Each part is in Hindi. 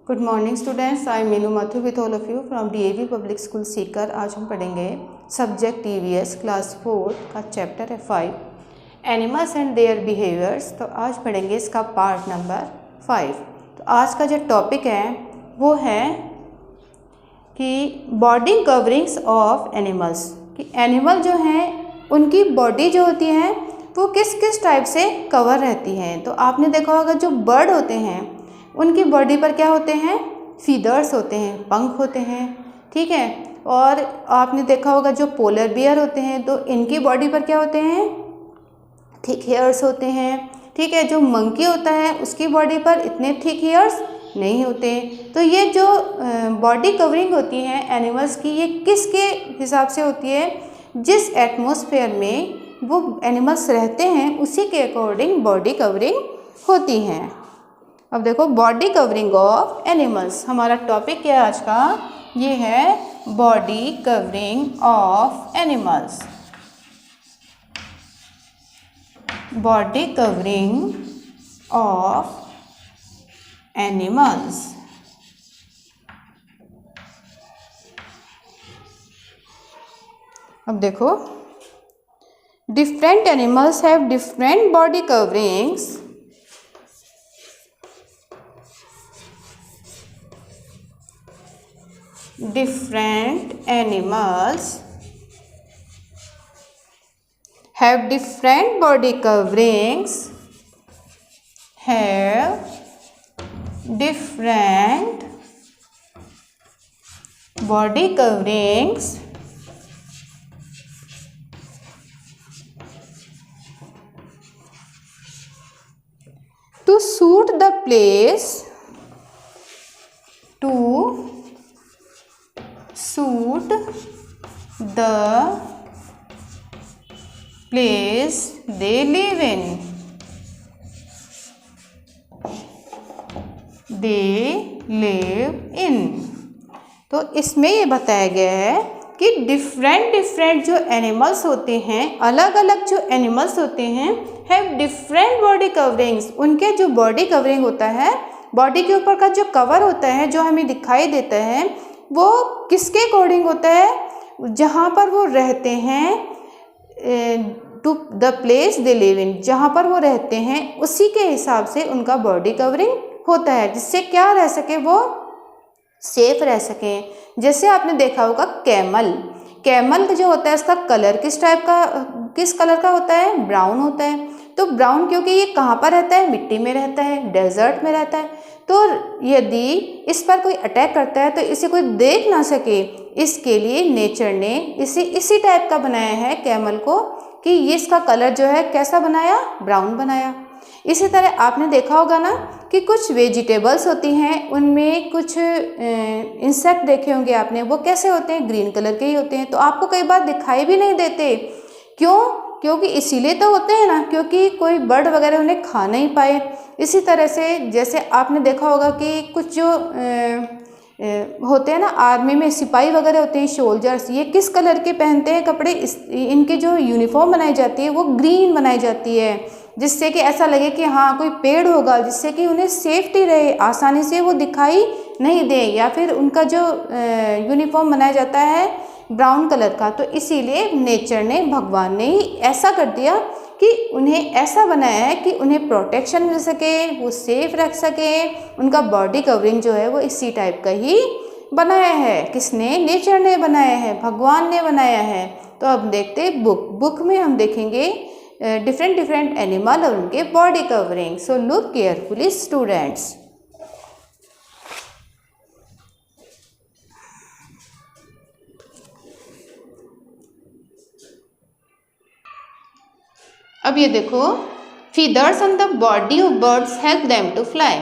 Good morning students, I am Meenu Mathur with all of you from DAV public school Sikar. आज हम पढ़ेंगे सब्जेक्ट ईवीएस क्लास 4 का चैप्टर है 5 एनिमल्स एंड देयर बिहेवियर्स। तो आज पढ़ेंगे इसका पार्ट नंबर 5। तो आज का जो टॉपिक है वो है कि बॉडी कवरिंग्स ऑफ एनिमल्स, कि एनिमल जो हैं उनकी बॉडी जो होती है वो किस किस टाइप से कवर रहती है। तो आपने देखा होगा जो बर्ड होते हैं उनकी बॉडी पर क्या होते हैं, फीदर्स होते हैं, पंख होते हैं, ठीक है। और आपने देखा होगा जो पोलर बियर होते हैं तो इनकी बॉडी पर क्या होते हैं, थिक हेयर्स होते हैं, ठीक है। जो मंकी होता है उसकी बॉडी पर इतने थिक हेयर्स नहीं होते। तो ये जो बॉडी कवरिंग होती है एनिमल्स की, ये किसके हिसाब से होती है, जिस एटमॉस्फेयर में वो एनिमल्स रहते हैं उसी के अकॉर्डिंग बॉडी कवरिंग होती हैं। अब देखो बॉडी कवरिंग ऑफ एनिमल्स, हमारा टॉपिक क्या है आज का, ये है body covering of animals. Body covering of animals. अब देखो different animals have different body coverings different animals have different body coverings, have different body coverings to suit the place, to suit the place they live in, they live in। तो इसमें ये बताया गया है कि डिफरेंट जो एनिमल्स होते हैं, अलग अलग जो एनिमल्स होते हैं, हैव डिफरेंट बॉडी कवरिंग्स। उनके जो बॉडी कवरिंग होता है, बॉडी के ऊपर का जो कवर होता है जो हमें दिखाई देता है, वो किसके अकॉर्डिंग होता है, जहाँ पर वो रहते हैं, to the place they live in, जहाँ पर वो रहते हैं उसी के हिसाब से उनका बॉडी कवरिंग होता है, जिससे क्या रह सके, वो सेफ रह सकें। जैसे आपने देखा होगा कैमल जो होता है उसका कलर किस कलर का होता है, ब्राउन होता है। तो ब्राउन क्योंकि ये कहाँ पर रहता है, मिट्टी में रहता है, डेजर्ट में रहता है। तो यदि इस पर कोई अटैक करता है तो इसे कोई देख ना सके, इसके लिए नेचर ने इसी टाइप का बनाया है कैमल को, कि ये इसका कलर जो है कैसा बनाया, ब्राउन बनाया। इसी तरह आपने देखा होगा ना कि कुछ वेजिटेबल्स होती हैं, उनमें कुछ इंसेक्ट देखे होंगे आपने, वो कैसे होते हैं, ग्रीन कलर के ही होते हैं। तो आपको कई बार दिखाई भी नहीं देते, क्योंकि इसीलिए तो होते हैं ना, क्योंकि कोई बर्ड वगैरह उन्हें खा नहीं पाए। इसी तरह से जैसे आपने देखा होगा कि कुछ जो होते हैं ना आर्मी में, सिपाही वगैरह होते हैं, सोल्जर्स, ये किस कलर के पहनते हैं कपड़े, इनके जो यूनिफॉर्म बनाई जाती है वो ग्रीन बनाई जाती है, जिससे कि ऐसा लगे कि हाँ कोई पेड़ होगा, जिससे कि उन्हें सेफ्टी रहे, आसानी से वो दिखाई नहीं दे। या फिर उनका जो यूनिफॉर्म बनाया जाता है ब्राउन कलर का, तो इसीलिए नेचर ने, भगवान ने ही ऐसा कर दिया कि उन्हें ऐसा बनाया है कि उन्हें प्रोटेक्शन मिल सके, वो सेफ रख सके। उनका बॉडी कवरिंग जो है वो इसी टाइप का ही बनाया है। किसने, नेचर ने बनाया है, भगवान ने बनाया है। तो अब देखते बुक में हम देखेंगे डिफरेंट एनिमल और उनके body covering. So look carefully students. अब ये देखो, feathers on the body of birds help them to fly.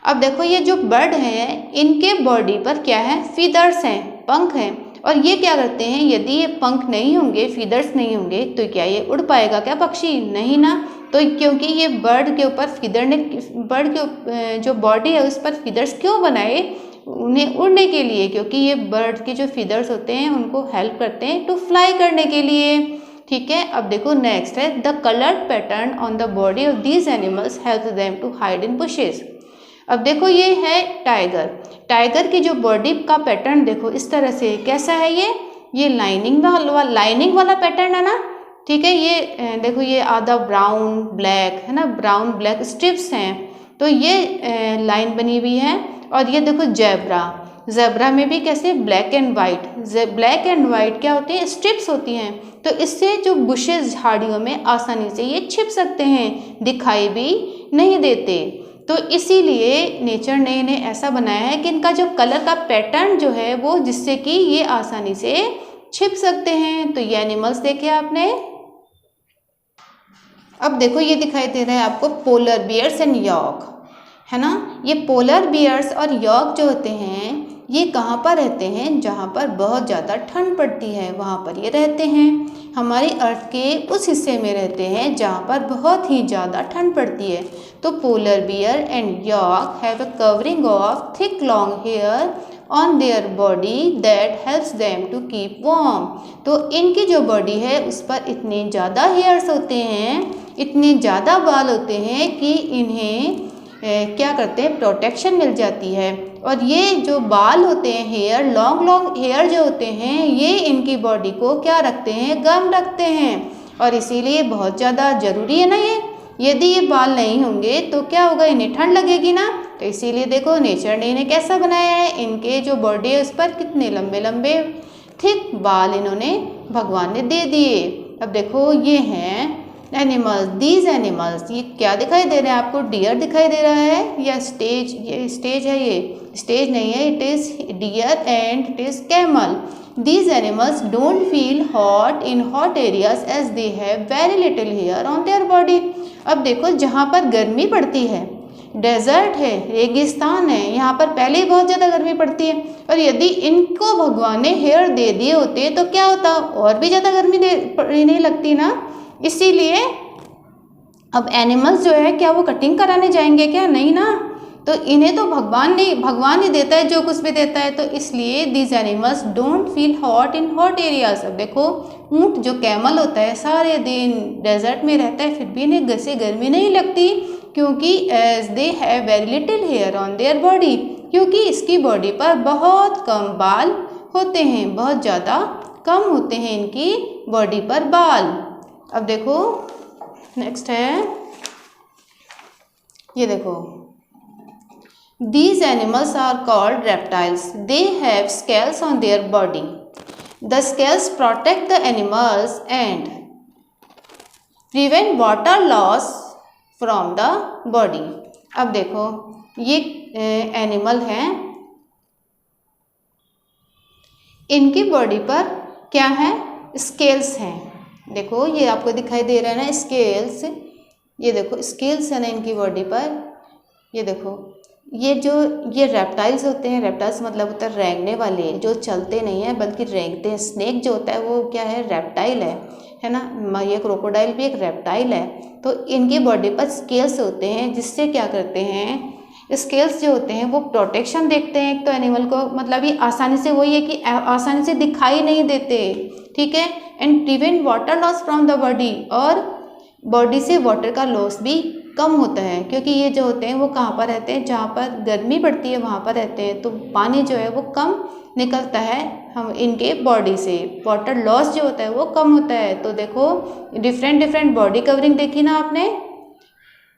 अब देखो ये जो बर्ड हैं इनके बॉडी पर क्या है, फीदर्स हैं, पंख हैं। और ये क्या करते हैं, यदि ये पंख नहीं होंगे, फीदर्स नहीं होंगे, तो क्या ये उड़ पाएगा क्या पक्षी, नहीं ना। तो क्योंकि ये बर्ड के ऊपर बर्ड के जो बॉडी है उस पर फीदर्स क्यों बनाए, उन्हें उड़ने के लिए, क्योंकि ये बर्ड के जो फीदर्स होते हैं उनको हेल्प करते हैं टू फ्लाई करने के लिए। ठीक है, अब देखो नेक्स्ट है the coloured pattern on the body of these animals help them to hide in bushes. अब देखो ये है टाइगर। टाइगर की जो बॉडी का पैटर्न देखो इस तरह से, कैसा है ये लाइनिंग वाला पैटर्न है ना, ठीक है। ये देखो ये आधा ब्राउन ब्लैक है ना, ब्राउन ब्लैक स्ट्रिप्स हैं, तो ये लाइन बनी हुई है। और ये देखो ज़ेब्रा में भी कैसे ब्लैक एंड वाइट क्या होती है, स्ट्रिप्स होती हैं। तो इससे जो बुशेस झाड़ियों में आसानी से ये छिप सकते हैं, दिखाई भी नहीं देते। तो इसीलिए नेचर ने इन्हें ऐसा बनाया है कि इनका जो कलर का पैटर्न जो है वो, जिससे कि ये आसानी से छिप सकते हैं। तो ये एनिमल्स देखे आपने। अब देखो ये दिखाई दे रहा है आपको पोलर बियर्स एंड यॉर्क, है ना। ये पोलर बियर्स और यॉर्क जो होते हैं ये कहाँ पर रहते हैं, जहाँ पर बहुत ज़्यादा ठंड पड़ती है वहाँ पर ये रहते हैं। हमारी अर्थ के उस हिस्से में रहते हैं जहाँ पर बहुत ही ज़्यादा ठंड पड़ती है। तो polar bear and yak have a covering of thick long hair on their body that helps them to keep warm. तो इनकी जो बॉडी है उस पर इतने ज़्यादा हेयर्स होते हैं, इतने ज़्यादा बाल होते हैं कि इन्हें क्या करते हैं, प्रोटेक्शन मिल जाती है। और ये जो बाल होते हैं, हेयर लॉन्ग हेयर जो होते हैं, ये इनकी बॉडी को क्या रखते हैं, गर्म रखते हैं। और इसीलिए बहुत ज़्यादा ज़रूरी है ना ये। यदि ये बाल नहीं होंगे तो क्या होगा, इन्हें ठंड लगेगी ना। तो इसीलिए देखो नेचर ने इन्हें कैसा बनाया है, इनके जो बॉडी है उस पर कितने लंबे लंबे थिक बाल इन्होंने भगवान ने दे दिए। अब देखो ये हैं एनिमल्स, दीज एनिमल्स। ये क्या दिखाई दे रहा है आपको, डियर दिखाई दे रहा है या स्टेज, ये स्टेज है, ये स्टेज नहीं है, it is deer and it is camel. These animals don't feel hot in hot areas as they have very little hair on their body. अब देखो जहाँ पर गर्मी पड़ती है, डेजर्ट है, रेगिस्तान है, यहाँ पर पहले ही बहुत ज़्यादा गर्मी पड़ती है, और यदि इनको भगवान ने हेयर दे दिए होते तो क्या होता, और भी ज़्यादा गर्मी नहीं लगती ना। इसीलिए अब एनिमल्स जो है क्या वो कटिंग कराने जाएंगे क्या, नहीं ना। तो इन्हें तो भगवान ही देता है जो कुछ भी देता है। तो इसलिए these animals don't feel hot in hot areas. अब देखो ऊँट जो कैमल होता है सारे दिन डेजर्ट में रहता है, फिर भी इन्हें से गर्मी नहीं लगती, क्योंकि as they have very little hair on their body, क्योंकि इसकी बॉडी पर बहुत कम बाल होते हैं, बहुत ज़्यादा कम होते हैं इनकी बॉडी पर बाल। अब देखो नेक्स्ट है, ये देखो These animals are called reptiles. They have scales on their body. The scales protect the animals and prevent water loss from the body. अब देखो ये एनिमल हैं, इनकी बॉडी पर क्या है, स्केल्स हैं। देखो ये आपको दिखाई दे रहा है ना स्केल्स, ये देखो स्केल्स है ना इनकी बॉडी पर। ये देखो ये रेप्टाइल्स होते हैं, रेप्टाइल्स मतलब होता है रेंगने वाले, जो चलते नहीं हैं बल्कि रेंगते हैं। स्नेक जो होता है वो क्या है, रेप्टाइल है ना। ये क्रोकोडाइल भी एक रेप्टाइल है। तो इनकी बॉडी पर स्केल्स होते हैं, जिससे क्या करते हैं, स्केल्स जो होते हैं वो प्रोटेक्शन देखते हैं एक तो एनिमल को, मतलब ये आसानी से, वही है कि आसानी से दिखाई नहीं देते, ठीक है। And prevent water loss from the body, और बॉडी से वाटर का लॉस भी कम होता है, क्योंकि ये जो होते हैं वो कहाँ पर रहते हैं, जहाँ पर गर्मी पड़ती है वहाँ पर रहते हैं। तो पानी जो है वो कम निकलता है हम इनके बॉडी से, वाटर लॉस जो होता है वो कम होता है। तो देखो डिफरेंट बॉडी कवरिंग देखी ना आपने,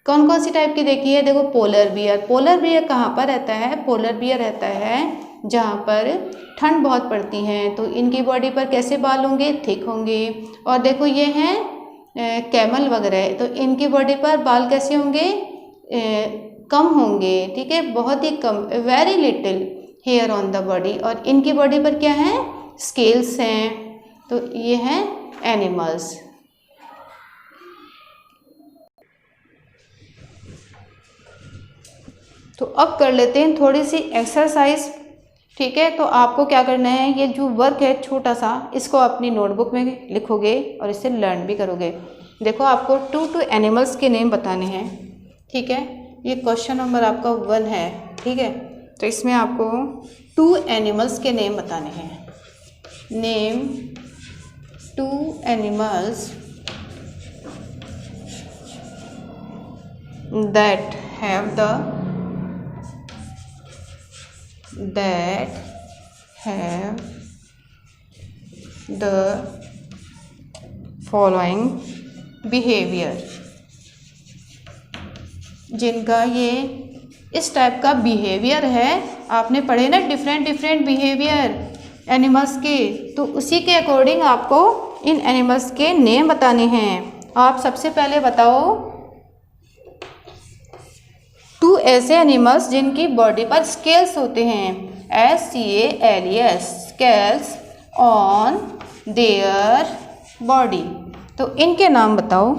कौन कौन सी टाइप की देखी है। देखो पोलर बियर कहाँ पर रहता है, पोलर बियर रहता है जहाँ पर ठंड बहुत पड़ती है। तो इनकी बॉडी पर कैसे बाल होंगे, थिक होंगे। और देखो ये हैं कैमल वगैरह, तो इनकी बॉडी पर बाल कैसे होंगे, कम होंगे, ठीक है, बहुत ही कम, very little hair on the body. और इनकी बॉडी पर क्या है, स्केल्स हैं। तो ये हैं एनिमल्स। तो अब कर लेते हैं थोड़ी सी एक्सरसाइज, ठीक है। तो आपको क्या करना है, ये जो वर्क है छोटा सा, इसको अपनी नोटबुक में लिखोगे और इससे लर्न भी करोगे। देखो आपको 2 एनिमल्स के नेम बताने हैं, ठीक है। ये क्वेश्चन नंबर आपका 1 है, ठीक है। तो इसमें आपको 2 एनिमल्स के नेम बताने हैं। Name 2 animals that have the that have the following behavior, जिनका ये इस टाइप का बिहेवियर है। आपने पढ़े ना डिफरेंट डिफरेंट बिहेवियर एनिमल्स के, तो उसी के अकॉर्डिंग आपको इन एनिमल्स के नेम बताने हैं। आप सबसे पहले बताओ 2 ऐसे एनिमल्स जिनकी बॉडी पर स्केल्स होते हैं, SCALES, scales on their body, तो इनके नाम बताओ।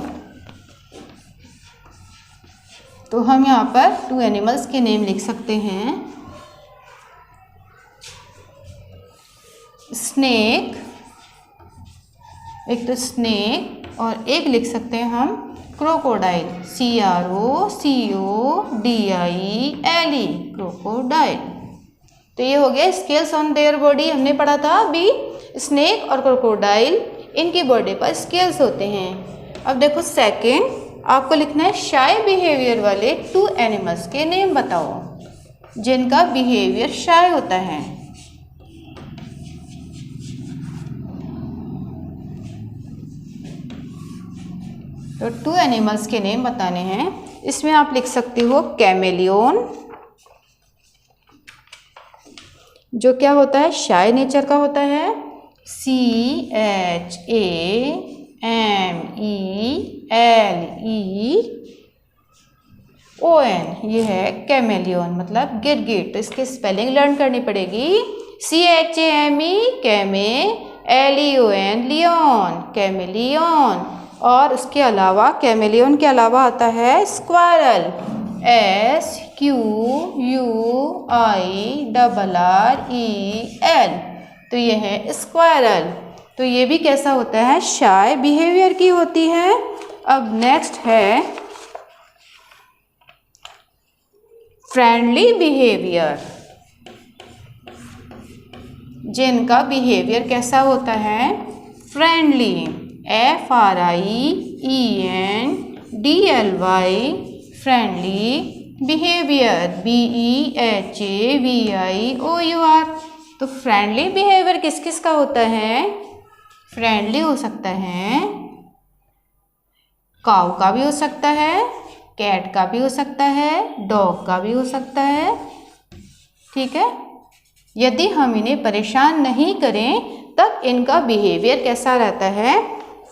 तो हम यहाँ पर 2 एनिमल्स के नेम लिख सकते हैं, स्नेक, एक तो स्नेक और एक लिख सकते हैं हम क्रोकोडाइल, CROCODILE, क्रोकोडाइल। तो ये हो गया स्केल्स ऑन देयर बॉडी, हमने पढ़ा था अभी। स्नेक और क्रोकोडाइल इनकी बॉडी पर स्केल्स होते हैं। अब देखो सेकंड, आपको लिखना है शाय बिहेवियर वाले 2 एनिमल्स के नेम बताओ जिनका बिहेवियर शाय होता है। तो 2 एनिमल्स के नेम बताने हैं। इसमें आप लिख सकते हो कैमेलियन, जो क्या होता है, शाय नेचर का होता है, CHAMELEON, ये है कैमेलियन मतलब गिरगिट। तो इसकी स्पेलिंग लर्न करनी पड़ेगी, CHAME कैमे, LEON लियोन, कैमेलियन। और उसके अलावा कैमेलियन के अलावा आता है स्क्वायरल, SQUIRREL, तो ये है स्क्वायरल। तो ये भी कैसा होता है, शाय बिहेवियर की होती है। अब नेक्स्ट है फ्रेंडली बिहेवियर, जिनका बिहेवियर कैसा होता है, friendly, FRIENDLY, friendly behaviour, BEHAVIOUR। तो फ्रेंडली बिहेवियर किस किस का होता है, फ्रेंडली हो सकता है काऊ का भी हो सकता है, कैट का भी हो सकता है, डॉग का भी हो सकता है, ठीक है। यदि हम इन्हें परेशान नहीं करें तब इनका बिहेवियर कैसा रहता है,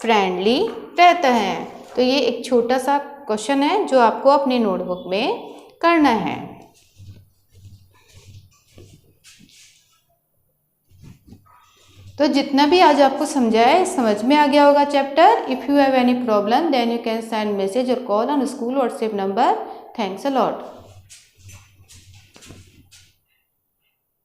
फ्रेंडली रहता है। तो ये एक छोटा सा क्वेश्चन है जो आपको अपनी नोटबुक में करना है। तो जितना भी आज आपको समझाया समझ में आ गया होगा chapter. If you have any problem then you can send message or call on school WhatsApp number. Thanks a lot.